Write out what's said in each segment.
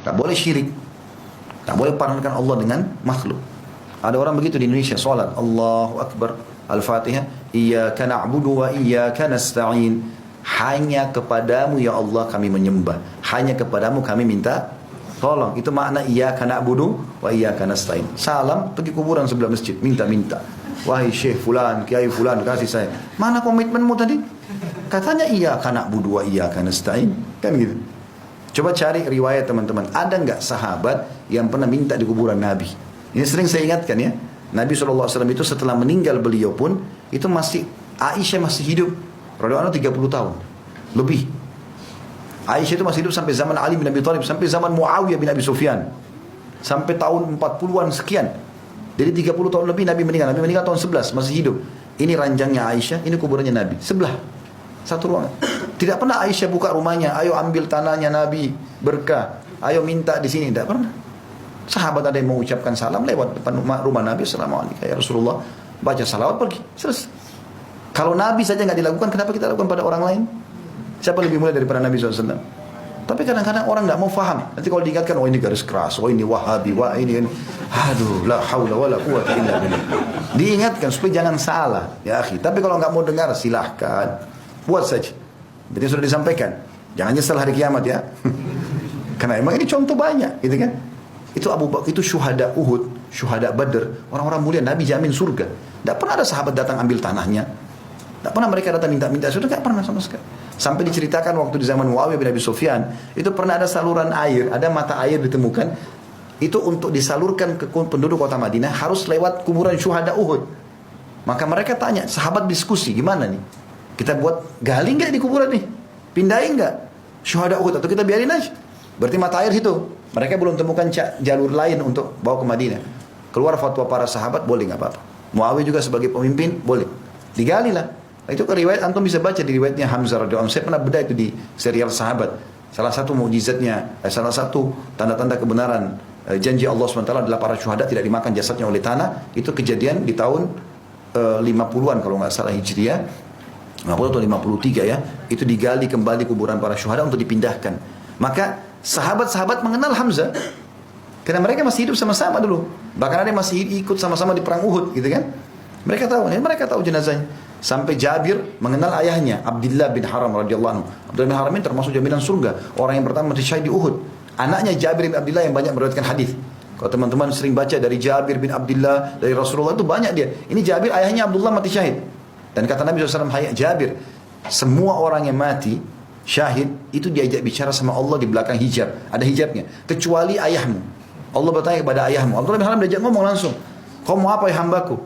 Tak boleh syirik. Tak boleh padankan Allah dengan makhluk. Ada orang begitu di Indonesia, salat Allahu Akbar, Al-Fatihah, Iyyaka na'budu wa iyyaka nasta'in. Hanya kepadamu ya Allah kami menyembah. Hanya kepadamu kami minta tolong. Itu makna Iyyaka na'budu wa iyyaka nasta'in. Salam, pergi kuburan sebelah masjid, minta-minta. Wahai Syekh fulan, Kiai fulan, kasih saya. Mana komitmenmu tadi? Katanya Iyyaka na'budu wa iyyaka nasta'in. Kan gitu. Coba cari riwayat teman-teman. Ada nggak sahabat yang pernah minta di kuburan Nabi? Ini sering saya ingatkan ya. Nabi SAW itu setelah meninggal beliau pun, itu masih, Aisyah masih hidup. Radhiyallahu anhu 30 tahun. Lebih. Aisyah itu masih hidup sampai zaman Ali bin Abi Thalib. Sampai zaman Muawiyah bin Abi Sufyan. Sampai tahun 40-an sekian. Jadi 30 tahun lebih Nabi meninggal. Nabi meninggal tahun 11, masih hidup. Ini ranjangnya Aisyah, ini kuburannya Nabi. Sebelah. Satu ruangan. Tidak pernah Aisyah buka rumahnya, ayo ambil tanahnya Nabi, berkah, ayo minta di sini. Tidak pernah. Sahabat ada yang mau ucapkan salam lewat depan rumah Nabi, Assalamualaikum ya Rasulullah, baca salawat pergi, selesai. Kalau Nabi saja nggak dilakukan, kenapa kita lakukan pada orang lain? Siapa lebih mulia daripada Nabi SAW? Tapi kadang-kadang orang nggak mau faham. Nanti kalau diingatkan, oh ini garis keras, oh ini Wahabi, wah ini. Aduh, la haula wala quwwata illa billah. Diingatkan supaya jangan salah, ya akhi. Tapi kalau nggak mau dengar, silahkan. Buat saja. Jadi sudah disampaikan. Jangan nyesal hari kiamat ya. Karena emang ini contoh banyak, gitu kan? Itu Abu Bakar, itu syuhada Uhud, syuhada Badr, orang-orang mulia. Nabi jamin surga. Tidak pernah ada sahabat datang ambil tanahnya. Tidak pernah mereka datang minta-minta surga, tidak pernah sama sekali. Sampai diceritakan waktu di zaman Muawiyah bin Abi Sufyan, itu pernah ada saluran air, ada mata air ditemukan. Itu untuk disalurkan ke penduduk kota Madinah harus lewat kuburan syuhada Uhud. Maka mereka tanya, sahabat diskusi, gimana nih? Kita buat gali nggak di kuburan nih? Pindahin nggak syuhada Uhud atau kita biarin aja? Berarti mata air itu. Mereka belum temukan jalur lain untuk bawa ke Madinah. Keluar fatwa para sahabat, boleh nggak apa-apa. Muawiyah juga sebagai pemimpin, boleh. Digali lah. Itu ke riwayat, antum bisa baca di riwayatnya Hamzah radhiyallahu anhu. Saya pernah bedah itu di serial Sahabat. Salah satu mukjizatnya, salah satu tanda-tanda kebenaran janji Allah SWT adalah para syuhada tidak dimakan jasadnya oleh tanah. Itu kejadian di tahun 50-an kalau nggak salah Hijriah. 50 atau 53 ya, itu digali kembali kuburan para syuhada untuk dipindahkan. Maka sahabat-sahabat mengenal Hamzah karena mereka masih hidup sama-sama dulu. Bahkan ada yang masih ikut sama-sama di perang Uhud, gitu kan? Mereka tahu jenazahnya. Sampai Jabir mengenal ayahnya, Abdullah bin Haram radhiyallahu anhu. Abdullah bin Haram ini termasuk jaminan surga, orang yang pertama mati syahid di Uhud. Anaknya Jabir bin Abdullah yang banyak meriwayatkan hadis. Kalau teman-teman sering baca dari Jabir bin Abdullah, dari Rasulullah itu banyak dia. Ini Jabir ayahnya Abdullah mati syahid. Dan kata Nabi SAW, hayat Jabir, semua orang yang mati syahid itu diajak bicara sama Allah di belakang hijab, ada hijabnya, kecuali ayahmu. Allah bertanya kepada ayahmu. Abdullah bin Haram diajak ngomong langsung, kau mau apa ya hambaku?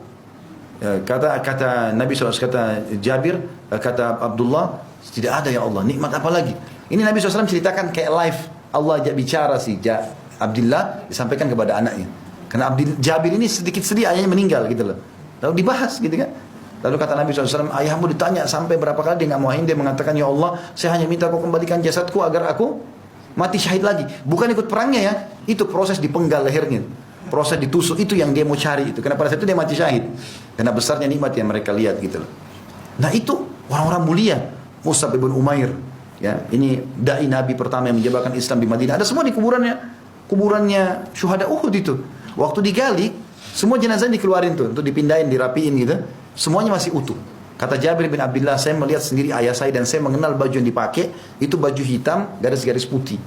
Kata Nabi SAW, kata Jabir, kata Abdullah, tidak ada ya Allah, nikmat apa lagi? Ini Nabi SAW ceritakan kayak live, Allah ajak bicara si Abdullah, disampaikan kepada anaknya. Karena Jabir ini sedikit sedih ayahnya meninggal gitu loh. Lalu dibahas gitu kan. Lalu kata Nabi SAW, ayahmu ditanya sampai berapa kali dia nggak mau, dia mengatakan, ya Allah, saya hanya minta kau kembalikan jasadku agar aku mati syahid lagi. Bukan ikut perangnya ya, itu proses dipenggal lehernya, proses ditusuk, itu yang dia mau cari itu. Karena pada saat itu dia mati syahid, karena besarnya nikmat yang mereka lihat gitu. Nah itu orang-orang mulia, Mus'ab bin Umair, ya ini dai Nabi pertama yang menyebarkan Islam di Madinah. Ada semua di kuburannya syuhada Uhud itu. Waktu digali, semua jenazah dikeluarin tuh untuk dipindahin, dirapiin gitu. Semuanya masih utuh. Kata Jabir bin Abdullah, saya melihat sendiri ayah saya dan saya mengenal baju yang dipakai itu baju hitam garis-garis putih.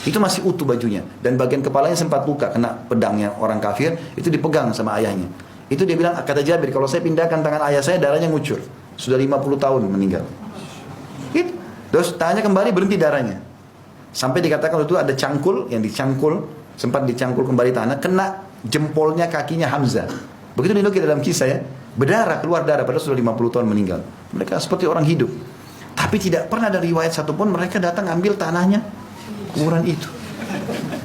Itu masih utuh bajunya dan bagian kepalanya sempat luka kena pedangnya orang kafir, itu dipegang sama ayahnya. Itu dia bilang, kata Jabir, kalau saya pindahkan tangan ayah saya darahnya ngucur. Sudah 50 tahun meninggal. Gitu. Terus tangannya kembali berhenti darahnya. Sampai dikatakan itu ada cangkul yang dicangkul, sempat dicangkul kembali tanah, kena jempolnya kakinya Hamzah. Begitu dinukil dalam kisah ya. Berdarah, keluar darah, padahal sudah 50 tahun meninggal. Mereka seperti orang hidup. Tapi tidak pernah ada riwayat satupun mereka datang ambil tanahnya kuburan itu.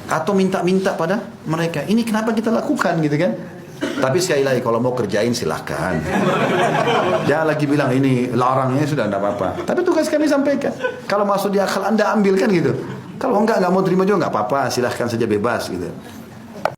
Atau minta-minta pada mereka. Ini kenapa kita lakukan gitu kan? Tapi sekali lagi, kalau mau kerjain silahkan. Jangan lagi bilang ini larangnya sudah tidak apa-apa. Tapi tugas kami sampaikan. Kalau masuk di akal Anda ambil kan gitu. Kalau enggak mau terima juga nggak apa-apa, silahkan saja bebas gitu.